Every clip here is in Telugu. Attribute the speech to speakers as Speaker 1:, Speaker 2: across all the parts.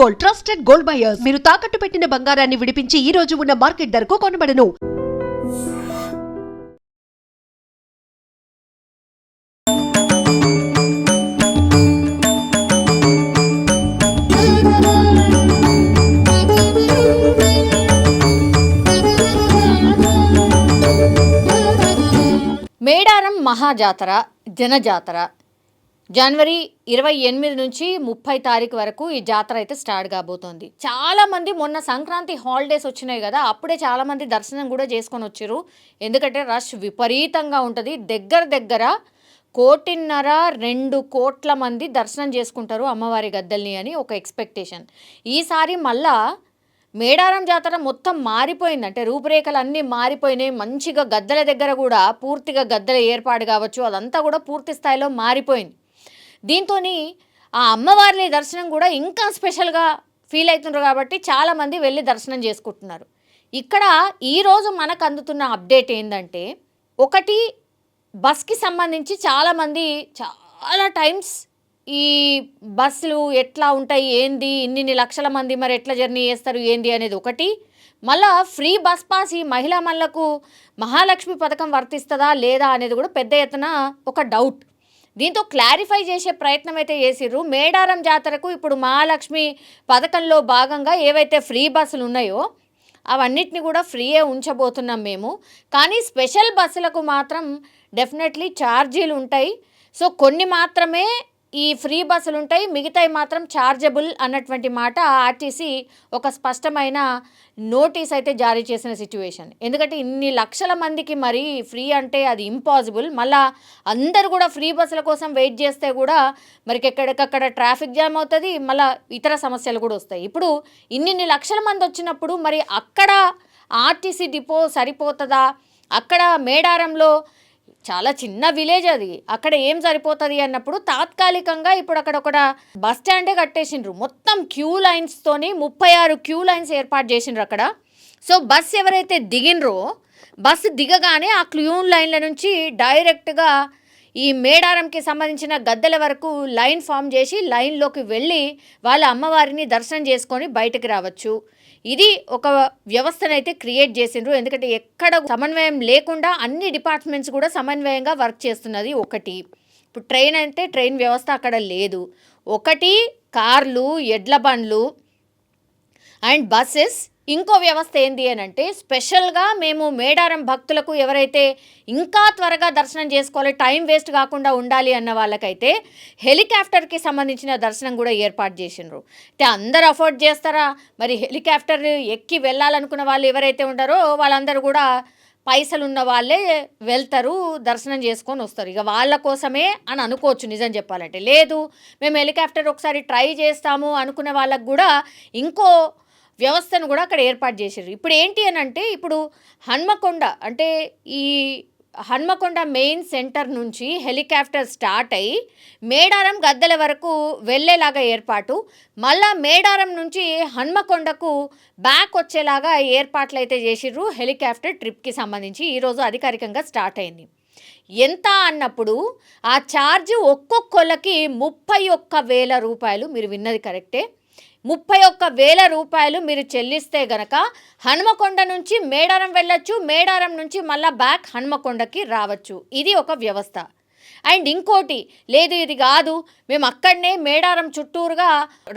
Speaker 1: Gold, trusted gold buyers. మీరు తాకట్టు పెట్టిన బంగారాన్ని విడిపించి ఈ రోజు ఉన్న మార్కెట్ ధరకు కొనబడను.
Speaker 2: మేడారం మహాజాతర జనజాతర జనవరి 28 నుంచి 30 తారీఖు వరకు ఈ జాతర అయితే స్టార్ట్ కాబోతోంది. చాలామంది మొన్న సంక్రాంతి హాలిడేస్ వచ్చినాయి కదా, అప్పుడే చాలామంది దర్శనం కూడా చేసుకొని వచ్చారు. ఎందుకంటే రష్ విపరీతంగా ఉంటుంది. దగ్గర 1.5-2 కోట్ల మంది దర్శనం చేసుకుంటారు అమ్మవారి గద్దెల్ని అని ఒక ఎక్స్పెక్టేషన్. ఈసారి మళ్ళా మేడారం జాతర మొత్తం మారిపోయింది. అంటే రూపురేఖలు అన్నీ మారిపోయినాయి. మంచిగా గద్దెల దగ్గర కూడా పూర్తిగా గద్దెల ఏర్పాటు కావచ్చు, అదంతా కూడా పూర్తి స్థాయిలో మారిపోయింది. దీంతో ఆ అమ్మవారి దర్శనం కూడా ఇంకా స్పెషల్గా ఫీల్ అవుతున్నారు కాబట్టి చాలామంది వెళ్ళి దర్శనం చేసుకుంటున్నారు. ఇక్కడ ఈరోజు మనకు అందుతున్న అప్డేట్ ఏంటంటే, ఒకటి బస్కి సంబంధించి చాలామంది చాలా టైమ్స్ ఈ బస్సులు ఎట్లా ఉంటాయి, ఏంది, ఇన్ని లక్షల మంది మరి ఎట్లా జర్నీ చేస్తారు ఏంది అనేది ఒకటి. మళ్ళా ఫ్రీ బస్ పాస్ ఈ మహిళా మహిళలకు మహాలక్ష్మి పథకం వర్తిస్తుందా లేదా అనేది కూడా పెద్ద ఎత్తున ఒక డౌట్. దీంతో క్లారిఫై చేసే ప్రయత్నం అయితే చేసిర్రు. మేడారం జాతరకు ఇప్పుడు మహాలక్ష్మి పథకంలో భాగంగా ఏవైతే ఫ్రీ బస్సులు ఉన్నాయో అవన్నిటిని కూడా ఫ్రీయే ఉంచబోతున్నాం మేము. కానీ స్పెషల్ బస్సులకు మాత్రం డెఫినెట్లీ ఛార్జీలు ఉంటాయి. సో కొన్ని మాత్రమే ఈ ఫ్రీ బస్సులు ఉంటాయి, మిగతాయి మాత్రం ఛార్జబుల్ అన్నటువంటి మాట ఆర్టీసీ ఒక స్పష్టమైన నోటీస్ అయితే జారీ చేసిన సిచ్యువేషన్. ఎందుకంటే ఇన్ని లక్షల మందికి మరి ఫ్రీ అంటే అది ఇంపాసిబుల్. మళ్ళీ అందరూ కూడా ఫ్రీ బస్సుల కోసం వెయిట్ చేస్తే కూడా మరి ఎక్కడికక్కడ ట్రాఫిక్ జామ్ అవుతుంది, మళ్ళీ ఇతర సమస్యలు కూడా వస్తాయి. ఇప్పుడు ఇన్ని లక్షల మంది వచ్చినప్పుడు మరి అక్కడ ఆర్టీసీ డిపో సరిపోతుందా? అక్కడ మేడారంలో చాలా చిన్న విలేజ్ అది, అక్కడ ఏం సరిపోతుంది అన్నప్పుడు తాత్కాలికంగా ఇప్పుడు అక్కడ ఒక బస్ స్టాండే కట్టేసిండ్రు. మొత్తం క్యూ లైన్స్తోని 36 క్యూ లైన్స్ ఏర్పాటు చేసిండ్రు అక్కడ. సో బస్ ఎవరైతే దిగినరో బస్సు దిగగానే ఆ క్యూ లైన్ల నుంచి డైరెక్ట్గా ఈ మేడారంకి సంబంధించిన గద్దెల వరకు లైన్ ఫామ్ చేసి లైన్లోకి వెళ్ళి వాళ్ళ అమ్మవారిని దర్శనం చేసుకొని బయటకు రావచ్చు. ఇది ఒక వ్యవస్థనైతే క్రియేట్ చేసిండ్రు. ఎందుకంటే ఎక్కడ సమన్వయం లేకుండా అన్ని డిపార్ట్మెంట్స్ కూడా సమన్వయంగా వర్క్ చేస్తున్నది. ఒకటి ఇప్పుడు ట్రైన్ అంటే ట్రైన్ వ్యవస్థ అక్కడ లేదు. ఒకటి కార్లు, ఎడ్ల బండ్లు అండ్ బస్సెస్. ఇంకో వ్యవస్థ ఏంటి అని అంటే స్పెషల్గా మేము మేడారం భక్తులకు ఎవరైతే ఇంకా త్వరగా దర్శనం చేసుకోవాలి, టైం వేస్ట్ కాకుండా ఉండాలి అన్న వాళ్ళకైతే హెలికాప్టర్కి సంబంధించిన దర్శనం కూడా ఏర్పాటు చేసిండ్రు. అంటే అందరు అఫోర్డ్ చేస్తారా? మరి హెలికాప్టర్ ఎక్కి వెళ్ళాలనుకున్న వాళ్ళు ఎవరైతే ఉంటారో వాళ్ళందరూ కూడా పైసలు ఉన్న వాళ్ళే వెళ్తారు, దర్శనం చేసుకొని వస్తారు. ఇక వాళ్ళ కోసమే అని అనుకోవచ్చు నిజం చెప్పాలంటే. లేదు మేము హెలికాప్టర్ ఒకసారి ట్రై చేస్తాము అనుకున్న వాళ్ళకు కూడా ఇంకో వ్యవస్థను కూడా అక్కడ ఏర్పాటు చేశారు. ఇప్పుడు ఏంటి అని అంటే, ఇప్పుడు హన్మకొండ అంటే ఈ హన్మకొండ మెయిన్ సెంటర్ నుంచి హెలికాప్టర్ స్టార్ట్ అయ్యి మేడారం గద్దెల వరకు వెళ్ళేలాగా ఏర్పాటు, మళ్ళా మేడారం నుంచి హన్మకొండకు బ్యాక్ వచ్చేలాగా ఏర్పాట్లు అయితే చేసిర్రు. హెలికాప్టర్ ట్రిప్కి సంబంధించి ఈరోజు అధికారికంగా స్టార్ట్ అయింది. ఎంత అన్నప్పుడు ఆ ఛార్జ్ ఒక్కొక్కళ్ళకి 31,000 రూపాయలు. మీరు విన్నది కరెక్టే, 31,000 రూపాయలు మీరు చెల్లిస్తే గనక హన్మకొండ నుంచి మేడారం వెళ్ళొచ్చు, మేడారం నుంచి మళ్ళీ బ్యాక్ హన్మకొండకి రావచ్చు. ఇది ఒక వ్యవస్థ. అండ్ ఇంకోటి లేదు ఇది కాదు మేము అక్కడనే మేడారం చుట్టూరుగా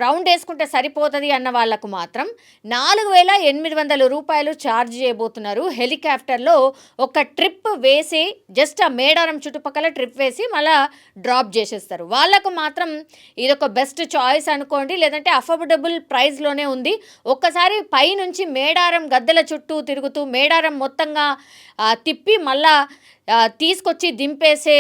Speaker 2: రౌండ్ వేసుకుంటే సరిపోతుంది అన్న వాళ్ళకు మాత్రం 4,800 రూపాయలు ఛార్జ్ చేయబోతున్నారు. హెలికాప్టర్లో ఒక ట్రిప్ వేసి జస్ట్ ఆ మేడారం చుట్టుపక్కల ట్రిప్ వేసి మళ్ళీ డ్రాప్ చేసేస్తారు. వాళ్ళకు మాత్రం ఇదొక బెస్ట్ చాయిస్ అనుకోండి, లేదంటే అఫోర్డబుల్ ప్రైస్లోనే ఉంది. ఒక్కసారి పైనుంచి మేడారం గద్దెల చుట్టూ తిరుగుతూ మేడారం మొత్తంగా తిప్పి మళ్ళా తీసుకొచ్చి దింపేసే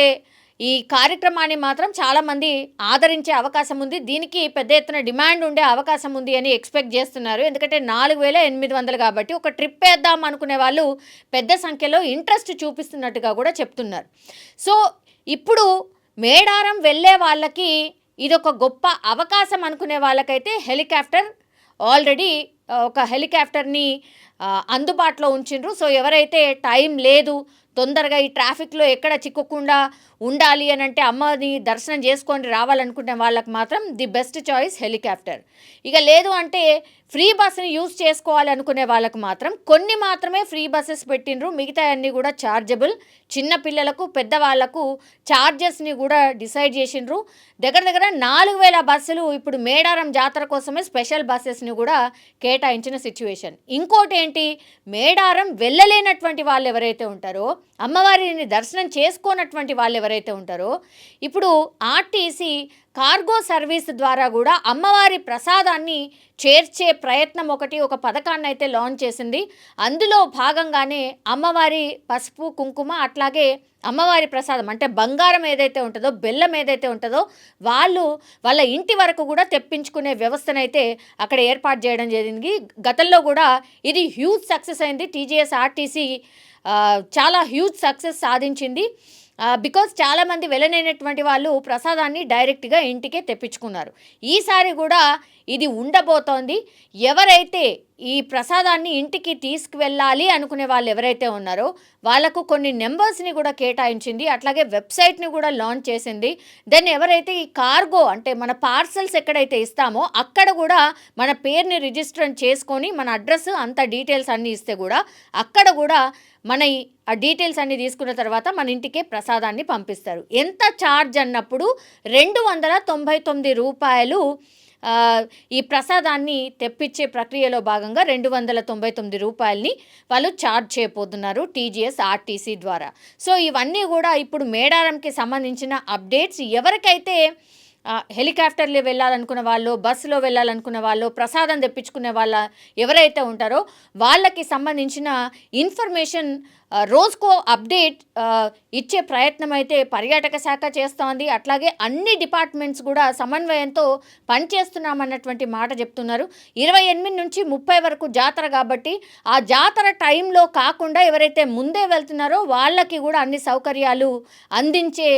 Speaker 2: ఈ కార్యక్రమాన్ని మాత్రం చాలామంది ఆదరించే అవకాశం ఉంది. దీనికి పెద్ద ఎత్తున డిమాండ్ ఉండే అవకాశం ఉంది అని ఎక్స్పెక్ట్ చేస్తున్నారు. ఎందుకంటే 4,800 కాబట్టి ఒక ట్రిప్ వేద్దాం అనుకునే వాళ్ళు పెద్ద సంఖ్యలో ఇంట్రెస్ట్ చూపిస్తున్నట్టుగా కూడా చెప్తున్నారు. సో ఇప్పుడు మేడారం వెళ్ళే వాళ్ళకి ఇదొక గొప్ప అవకాశం అనుకునే వాళ్ళకైతే హెలికాప్టర్ ఆల్రెడీ ఒక హెలికాప్టర్ని అందుబాటులో ఉంచిండ్రు. సో ఎవరైతే టైం లేదు, తొందరగా ఈ ట్రాఫిక్లో ఎక్కడ చిక్కకుండా ఉండాలి అని అంటే అమ్మని దర్శనం చేసుకొని రావాలనుకునే వాళ్ళకి మాత్రం ది బెస్ట్ చాయిస్ హెలికాప్టర్. ఇక లేదు అంటే ఫ్రీ బస్సుని యూజ్ చేసుకోవాలి అనుకునే వాళ్ళకు మాత్రం కొన్ని మాత్రమే ఫ్రీ బస్సెస్ పెట్టిండ్రు, మిగతా అన్నీ కూడా ఛార్జబుల్. చిన్న పిల్లలకు పెద్దవాళ్లకు ఛార్జెస్ని కూడా డిసైడ్ చేసిండ్రు. దగ్గర 4000 బస్సులు ఇప్పుడు మేడారం జాతర కోసమే స్పెషల్ బస్సెస్ని కూడా కేటాయించిన సిచ్యువేషన్. ఇంకోటి ఏంటి, మేడారం వెళ్ళలేనటువంటి వాళ్ళు ఎవరైతే ఉంటారో, అమ్మవారిని దర్శనం చేసుకోనటువంటి వాళ్ళు ఎవరైతే ఉంటారో, ఇప్పుడు ఆర్టీసీ కార్గో సర్వీస్ ద్వారా కూడా అమ్మవారి ప్రసాదాన్ని చేర్చే ప్రయత్నం ఒక పథకాన్ని అయితే లాంచ్ చేసింది. అందులో భాగంగానే అమ్మవారి పసుపు కుంకుమ అట్లాగే అమ్మవారి ప్రసాదం అంటే బంగారం ఏదైతే ఉంటుందో, బెల్లం ఏదైతే ఉంటుందో వాళ్ళ ఇంటి వరకు కూడా తెప్పించుకునే వ్యవస్థనైతే అక్కడ ఏర్పాటు చేయడం జరిగింది. గతంలో కూడా ఇది హ్యూజ్ సక్సెస్ అయింది. టీజీఎస్ ఆర్టీసీ చాలా హ్యూజ్ సక్సెస్ సాధించింది. బికాజ్ చాలామంది వెళ్ళలేనటువంటి వాళ్ళు ప్రసాదాన్ని డైరెక్ట్గా ఇంటికే తెప్పించుకున్నారు. ఈసారి కూడా ఇది ఉండబోతోంది. ఎవరైతే ఈ ప్రసాదాన్ని ఇంటికి తీసుకువెళ్ళాలి అనుకునే వాళ్ళు ఎవరైతే ఉన్నారో వాళ్ళకు కొన్ని నెంబర్స్ని కూడా కేటాయించింది, అట్లాగే వెబ్సైట్ని కూడా లాంచ్ చేసింది. దెన్ ఎవరైతే ఈ కార్గో అంటే మన పార్సల్స్ ఎక్కడైతే ఇస్తామో అక్కడ కూడా మన పేరుని రిజిస్టర్ చేసుకొని మన అడ్రస్ అంత డీటెయిల్స్ అన్నీ ఇస్తే కూడా అక్కడ కూడా మన ఆ డీటెయిల్స్ అన్నీ తీసుకున్న తర్వాత మన ఇంటికే ప్రసాదాన్ని పంపిస్తారు. ఎంత ఛార్జ్ అన్నప్పుడు 299 రూపాయలు ఈ ప్రసాదాన్ని తెప్పించే ప్రక్రియలో భాగంగా 299 రూపాయలని వాళ్ళు ఛార్జ్ చేయబోతున్నారు టీజీఎస్ ఆర్టీసీ ద్వారా. సో ఇవన్నీ కూడా ఇప్పుడు మేడారంకి సంబంధించిన అప్డేట్స్. ఎవరికైతే హెలికాప్టర్లో వెళ్ళాలనుకున్న వాళ్ళు, బస్సులో వెళ్ళాలనుకున్న వాళ్ళు, ప్రసాదం తెప్పించుకునే వాళ్ళ ఎవరైతే ఉంటారో వాళ్ళకి సంబంధించిన ఇన్ఫర్మేషన్ రోజుకో అప్డేట్ ఇచ్చే ప్రయత్నం అయితే పర్యాటక శాఖ చేస్తోంది. అట్లాగే అన్ని డిపార్ట్మెంట్స్ కూడా సమన్వయంతో పనిచేస్తున్నామన్నటువంటి మాట చెప్తున్నారు. 28 నుంచి 30 వరకు జాతర కాబట్టి ఆ జాతర టైంలో కాకుండా ఎవరైతే ముందే వెళ్తున్నారో వాళ్ళకి కూడా అన్ని సౌకర్యాలు అందించే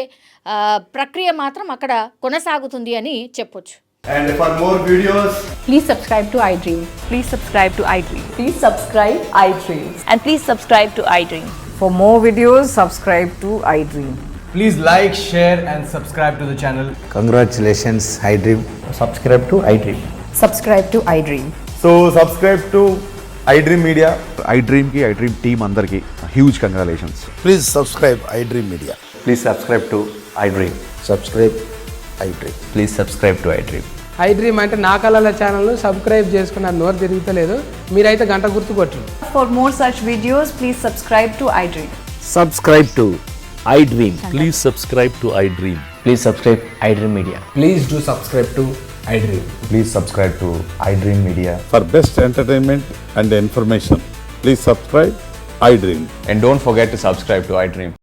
Speaker 2: ప్రక్రియ మాత్రం అక్కడ కొనసాగుతుంది అని చెప్పొచ్చు.
Speaker 3: And for more videos,
Speaker 4: Please subscribe to iDream.
Speaker 5: Please subscribe to iDream.
Speaker 4: Please subscribe iDream.
Speaker 5: And please subscribe to iDream.
Speaker 4: For more videos, subscribe to iDream.
Speaker 3: please like, share and subscribe to the channel.
Speaker 6: Congratulations, iDream.
Speaker 7: Subscribe to iDream.
Speaker 4: Subscribe to iDream.
Speaker 3: So subscribe to iDream Media.
Speaker 8: iDream ki iDream team andarki huge congratulations.
Speaker 6: Please subscribe iDream Media.
Speaker 7: Please subscribe to iDream.
Speaker 6: Subscribe iDream.
Speaker 7: Please subscribe to iDream.
Speaker 9: iDream అంటే నా కళల ఛానల్ను సబ్స్క్రైబ్ చేసుకున్న నోరు తిరుగుతలేదు, మీరైతే గంట గుర్తు కొట్టండి.
Speaker 5: For more such videos, please subscribe to iDream.
Speaker 7: Subscribe to iDream.
Speaker 10: Please subscribe to iDream.
Speaker 7: Please subscribe iDream Media.
Speaker 3: Please do subscribe to iDream.
Speaker 6: Please subscribe to iDream Media.
Speaker 8: For best entertainment and information, please subscribe iDream.
Speaker 7: And don't forget to subscribe to iDream.